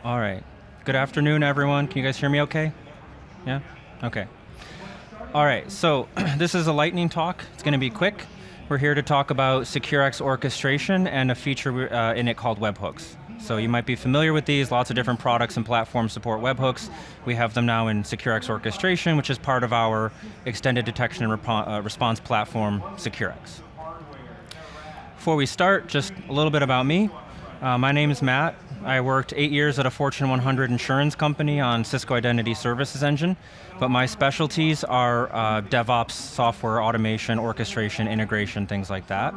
All right. Good afternoon, everyone. Can you guys hear me okay? Yeah? Okay. All right, so this is a lightning talk. It's going to be quick. We're here to talk about SecureX Orchestration and a feature in it called Webhooks. So you might be familiar with these. Lots of different products and platforms support webhooks. We have them now in SecureX Orchestration, which is part of our extended detection and response platform, SecureX. Before we start, just a little bit about me. My name is Matt. I worked 8 years at a Fortune 100 insurance company on Cisco Identity Services Engine, but my specialties are DevOps, software, automation, orchestration, integration, things like that.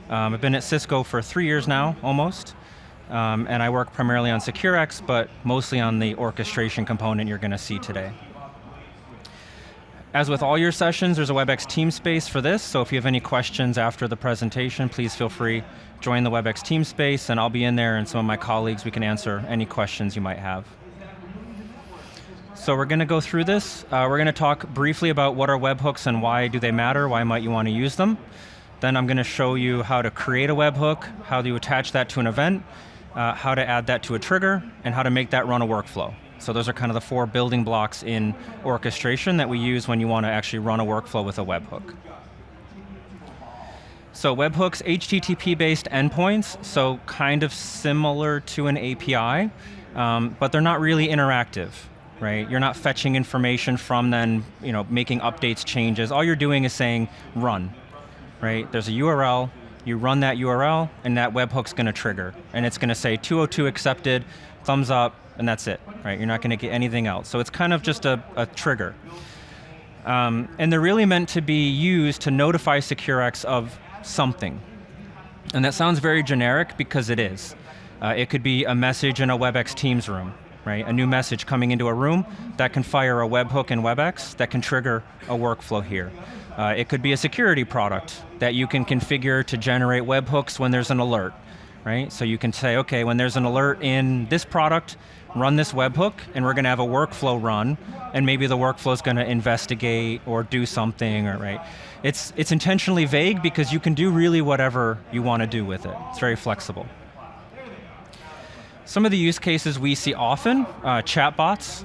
I've been at Cisco for 3 years now, almost, and I work primarily on SecureX, but mostly on the orchestration component you're going to see today. As with all your sessions, there's a Webex team space for this, so if you have any questions after the presentation, please feel free, join the Webex team space, and I'll be in there, and some of my colleagues, we can answer any questions you might have. So we're going to go through this. We're going to talk briefly about what are webhooks and why do they matter, why might you want to use them. Then I'm going to show you how to create a webhook, how do you attach that to an event, how to add that to a trigger, and how to make that run a workflow. So those are kind of the 4 building blocks in orchestration that we use when you want to actually run a workflow with a webhook. So webhooks, HTTP-based endpoints, so kind of similar to an API, but they're not really interactive, right? You're not fetching information from them, making updates, changes. All you're doing is saying run, right? There's a URL, you run that URL, and that webhook's going to trigger. And it's going to say 202 accepted, thumbs up, and that's it, right? You're not going to get anything else. So it's kind of just a trigger. And they're really meant to be used to notify SecureX of something. And that sounds very generic because it is. It could be a message in a Webex Teams room, right? A new message coming into a room that can fire a webhook in Webex that can trigger a workflow here. It could be a security product that you can configure to generate webhooks when there's an alert, right? So you can say, okay, when there's an alert in this product, run this webhook, and we're going to have a workflow run, and maybe the workflow is going to investigate or do something, or right? It's intentionally vague because you can do really whatever you want to do with it. It's very flexible. Some of the use cases we see often, chatbots.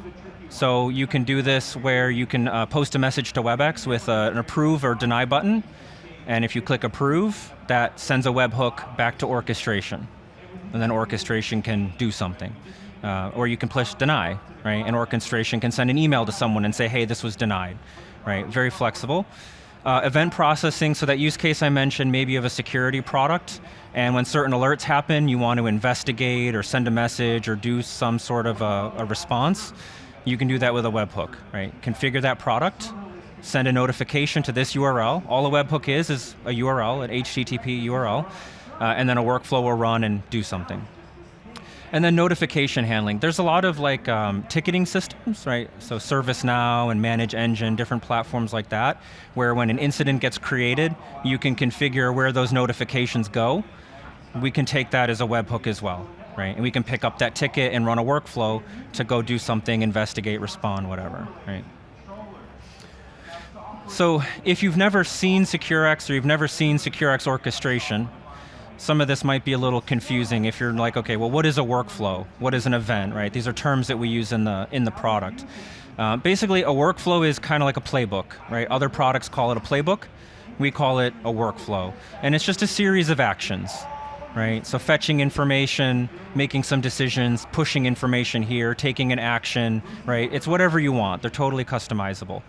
So you can do this where you can post a message to Webex with an approve or deny button, and if you click approve, that sends a webhook back to orchestration, and then orchestration can do something. Or you can push deny, right? And orchestration can send an email to someone and say, hey, this was denied, right? Very flexible. Event processing, so that use case I mentioned, maybe you have a security product, and when certain alerts happen, you want to investigate or send a message or do some sort of a response, you can do that with a webhook, right? Configure that product, send a notification to this URL. All a webhook is a URL, an HTTP URL, and then a workflow will run and do something. And then notification handling. There's a lot of ticketing systems, right? So ServiceNow and Manage Engine, different platforms like that, where when an incident gets created, you can configure where those notifications go. We can take that as a webhook as well, right? And we can pick up that ticket and run a workflow to go do something, investigate, respond, whatever, right? So if you've never seen SecureX or you've never seen SecureX Orchestration, some of this might be a little confusing if you're like, okay, well, what is a workflow? What is an event, right? These are terms that we use in the product. Basically, a workflow is kind of like a playbook, right? Other products call it a playbook. We call it a workflow. And it's just a series of actions, right? So fetching information, making some decisions, pushing information here, taking an action, right? It's whatever you want. They're totally customizable.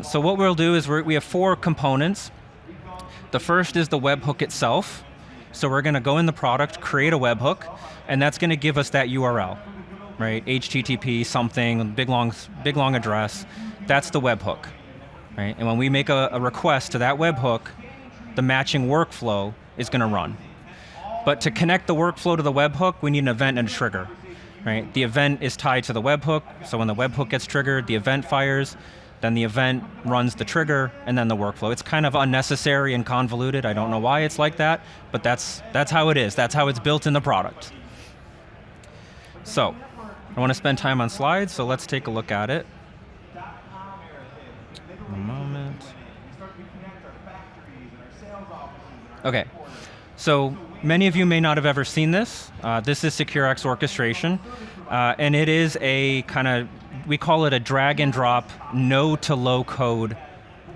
So what we'll do is we have 4 components. The first is the webhook itself. So we're going to go in the product, create a webhook, and that's going to give us that URL, right? HTTP something, big long address. That's the webhook, right? And when we make a request to that webhook, the matching workflow is going to run. But to connect the workflow to the webhook, we need an event and a trigger, right? The event is tied to the webhook, so when the webhook gets triggered, the event fires. Then the event runs the trigger, and then the workflow. It's kind of unnecessary and convoluted. I don't know why it's like that, but that's how it is. That's how it's built in the product. So, I want to spend time on slides, so let's take a look at it. A moment. Okay, So many of you may not have ever seen this. This is SecureX Orchestration, and it is a kind of, we call it a drag and drop, no to low code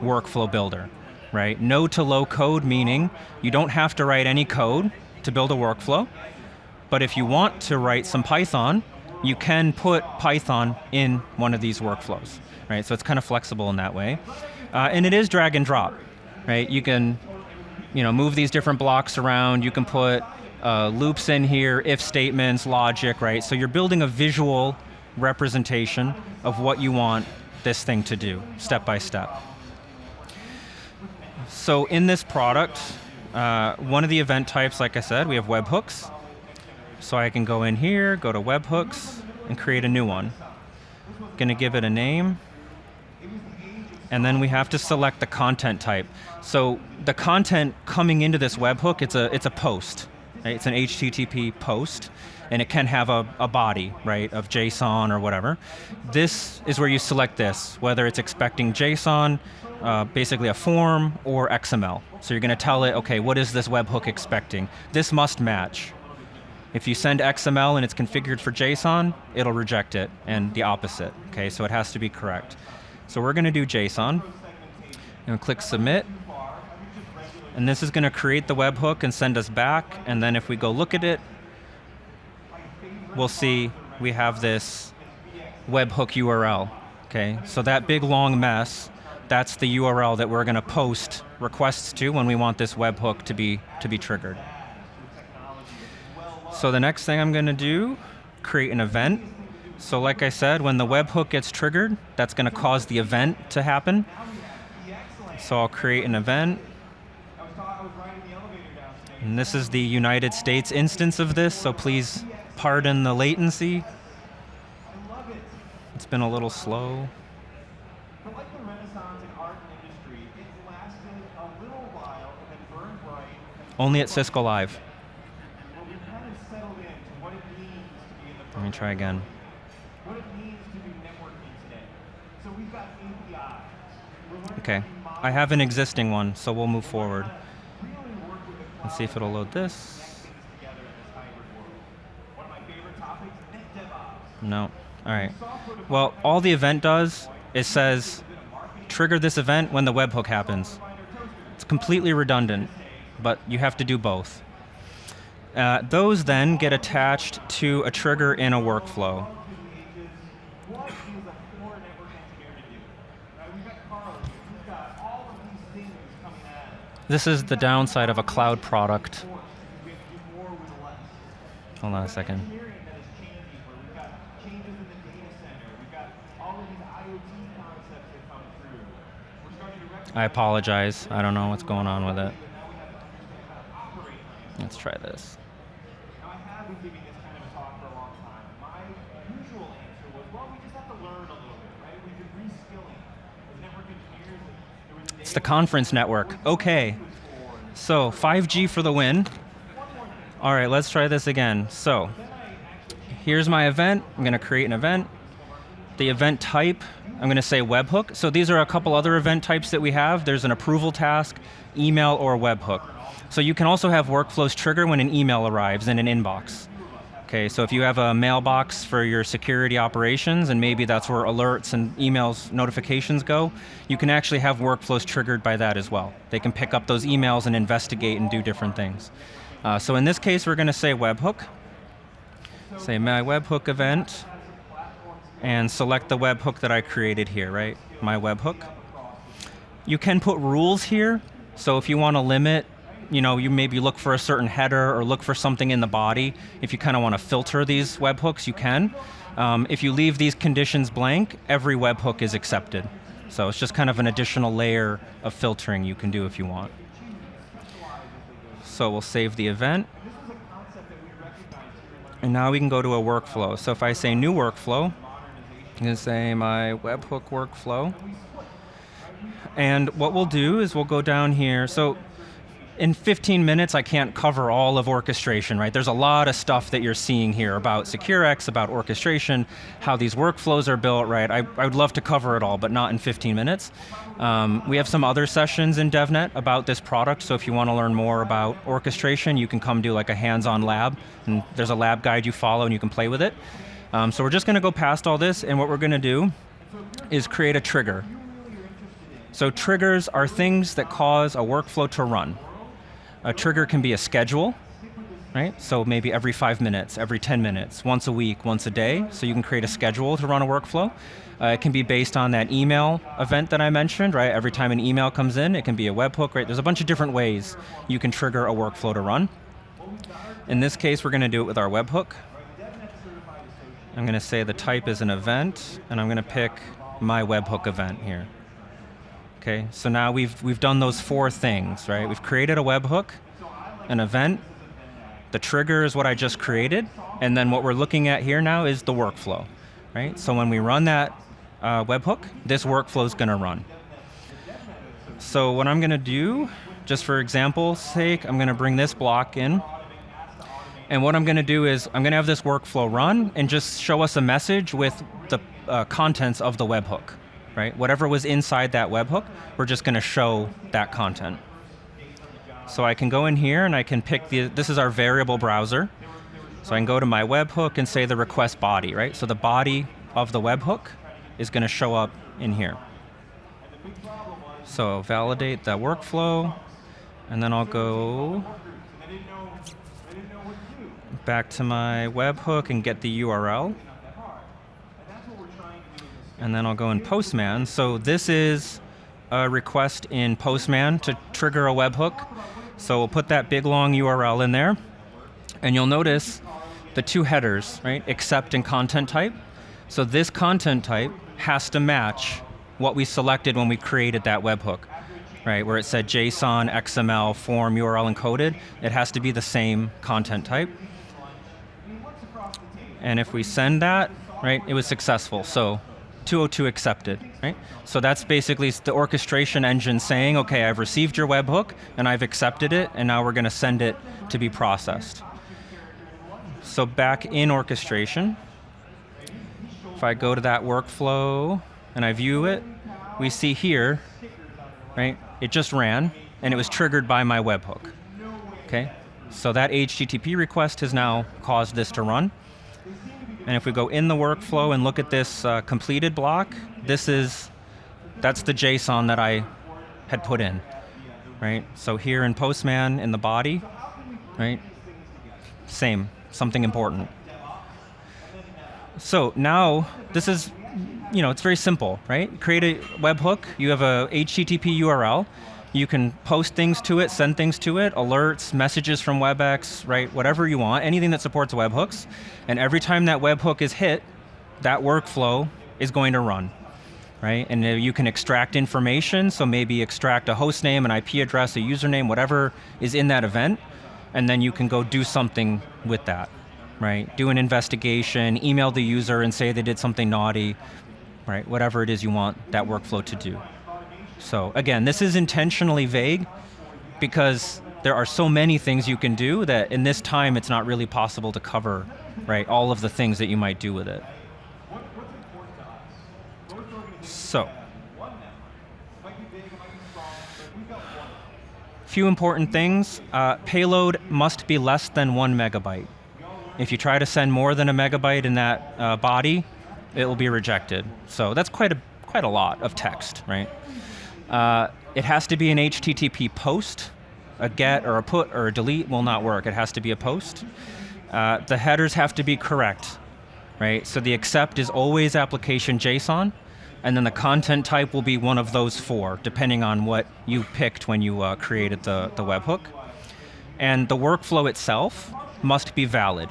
workflow builder, right? No to low code meaning you don't have to write any code to build a workflow, but if you want to write some Python, you can put Python in one of these workflows, right? So it's kind of flexible in that way. And it is drag and drop, right? You can move these different blocks around. You can put loops in here, if statements, logic, right? So you're building a visual representation of what you want this thing to do, step by step. So in this product, one of the event types, like I said, we have webhooks. So I can go in here, go to webhooks, and create a new one. Gonna give it a name. And then we have to select the content type. So the content coming into this webhook, it's a post. Right? It's an HTTP post, and it can have a body, right, of JSON or whatever. This is where you select this, whether it's expecting JSON, basically a form, or XML. So you're going to tell it, okay, what is this webhook expecting? This must match. If you send XML and it's configured for JSON, it'll reject it, and the opposite. Okay, so it has to be correct. So we're going to do JSON, and click Submit. And this is going to create the webhook and send us back, and then if we go look at it, we'll see we have this webhook URL. Okay, so that big long mess, that's the URL that we're going to post requests to when we want this webhook to be triggered. So the next thing I'm going to do, create an event. So like I said, when the webhook gets triggered, that's going to cause the event to happen. So I'll create an event. And this is the United States instance of this, so please pardon the latency. It's been a little slow. Only at Cisco Live. Let me try again. Okay, I have an existing one, so we'll move forward. Let's see if it'll load this. No, all right. Well, all the event does is says, trigger this event when the webhook happens. It's completely redundant, but you have to do both. Those then get attached to a trigger in a workflow. This is the downside of a cloud product. Hold on a second. I apologize. I don't know what's going on with it. Let's try this. It's the conference network. Okay. So 5G for the win. All right, let's try this again. So here's my event. I'm going to create an event. The event type, I'm going to say webhook. So these are a couple other event types that we have. There's an approval task, email, or webhook. So you can also have workflows trigger when an email arrives in an inbox. Okay, so if you have a mailbox for your security operations, and maybe that's where alerts and emails notifications go, you can actually have workflows triggered by that as well. They can pick up those emails and investigate and do different things. So in this case, we're going to say webhook. Say my webhook event, and select the webhook that I created here, right? My webhook. You can put rules here. So if you want to limit, you maybe look for a certain header or look for something in the body. If you kind of want to filter these webhooks, you can. If you leave these conditions blank, every webhook is accepted. So it's just kind of an additional layer of filtering you can do if you want. So we'll save the event. And now we can go to a workflow. So if I say new workflow, I'm going to say my webhook workflow. And what we'll do is we'll go down here. So in 15 minutes, I can't cover all of orchestration, right? There's a lot of stuff that you're seeing here about SecureX, about orchestration, how these workflows are built, right? I would love to cover it all, but not in 15 minutes. We have some other sessions in DevNet about this product, so if you want to learn more about orchestration, you can come do like a hands-on lab, and there's a lab guide you follow and you can play with it. So we're just going to go past all this, and what we're going to do is create a trigger. So triggers are things that cause a workflow to run. A trigger can be a schedule, right? So maybe every 5 minutes, every 10 minutes, once a week, once a day. So you can create a schedule to run a workflow. It can be based on that email event that I mentioned, right? Every time an email comes in, it can be a webhook, right? There's a bunch of different ways you can trigger a workflow to run. In this case, we're going to do it with our webhook. I'm going to say the type is an event, and I'm going to pick my webhook event here. Okay, so now we've done those 4 things, right? We've created a webhook, an event, the trigger is what I just created, and then what we're looking at here now is the workflow, right? So when we run that webhook, this workflow is going to run. So what I'm going to do, just for example's sake, I'm going to bring this block in, and what I'm going to do is I'm going to have this workflow run and just show us a message with the contents of the webhook. Right? Whatever was inside that webhook, we're just going to show that content. So I can go in here and I can pick this is our variable browser. So I can go to my webhook and say the request body, right? So the body of the webhook is going to show up in here. So validate the workflow, and then I'll go back to my webhook and get the URL. And then I'll go in Postman. So this is a request in Postman to trigger a webhook. So we'll put that big long URL in there. And you'll notice the 2 headers, right? Accept and content type. So this content type has to match what we selected when we created that webhook, right? Where it said JSON, XML, form, URL encoded. It has to be the same content type. And if we send that, right, it was successful. So 202 accepted, right? So that's basically the orchestration engine saying, okay, I've received your webhook and I've accepted it, and now we're going to send it to be processed. So back in orchestration, if I go to that workflow and I view it, we see here, right, it just ran and it was triggered by my webhook, okay? So that HTTP request has now caused this to run. And if we go in the workflow and look at this completed block, that's the JSON that I had put in, right? So here in Postman, in the body, right? Same, something important. So now, this is, it's very simple, right? Create a webhook, you have a HTTP URL, you can post things to it, send things to it, alerts, messages from Webex, right? Whatever you want, anything that supports webhooks. And every time that webhook is hit, that workflow is going to run, right? And you can extract information, so maybe extract a host name, an IP address, a username, whatever is in that event, and then you can go do something with that, right? Do an investigation, email the user and say they did something naughty, right? Whatever it is you want that workflow to do. So again, this is intentionally vague because there are so many things you can do that in this time it's not really possible to cover, right, all of the things that you might do with it. So, few important things. Payload must be less than 1 megabyte. If you try to send more than a megabyte in that body, it will be rejected. So that's quite a lot of text, right? It has to be an HTTP post. A get or a put or a delete will not work. It has to be a post. The headers have to be correct, right? So the accept is always application JSON, and then the content type will be one of those 4, depending on what you picked when you created the webhook. And the workflow itself must be valid.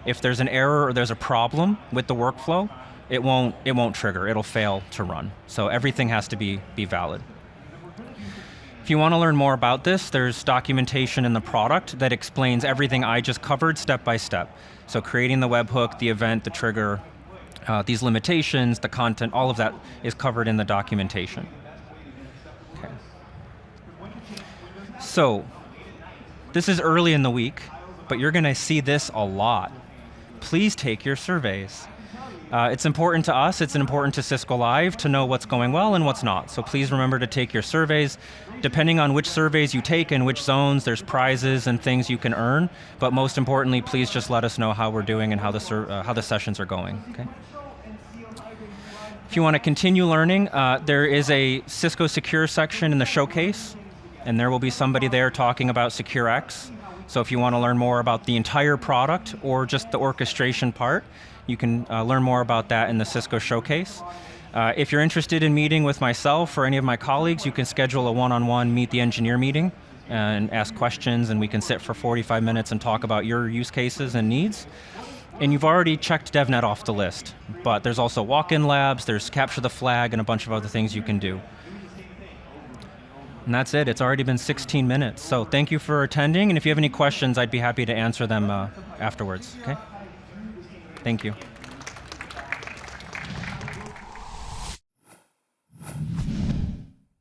If there's an error or there's a problem with the workflow, it won't trigger. It'll fail to run. So everything has to be valid. If you want to learn more about this, there's documentation in the product that explains everything I just covered step by step. So creating the webhook, the event, the trigger, these limitations, the content, all of that is covered in the documentation. Okay. So This is early in the week, but you're going to see this a lot. Please take your surveys. It's important to us, it's important to Cisco Live to know what's going well and what's not. So please remember to take your surveys. Depending on which surveys you take and which zones, there's prizes and things you can earn. But most importantly, please just let us know how we're doing and how the sessions are going. Okay? If you want to continue learning, there is a Cisco Secure section in the showcase, and there will be somebody there talking about SecureX. So if you want to learn more about the entire product or just the orchestration part, you can learn more about that in the Cisco Showcase. If you're interested in meeting with myself or any of my colleagues, you can schedule a one-on-one Meet the Engineer meeting and ask questions, and we can sit for 45 minutes and talk about your use cases and needs. And you've already checked DevNet off the list, but there's also walk-in labs, there's capture the flag, and a bunch of other things you can do. And that's it, it's already been 16 minutes. So thank you for attending, and if you have any questions, I'd be happy to answer them afterwards, okay? Thank you.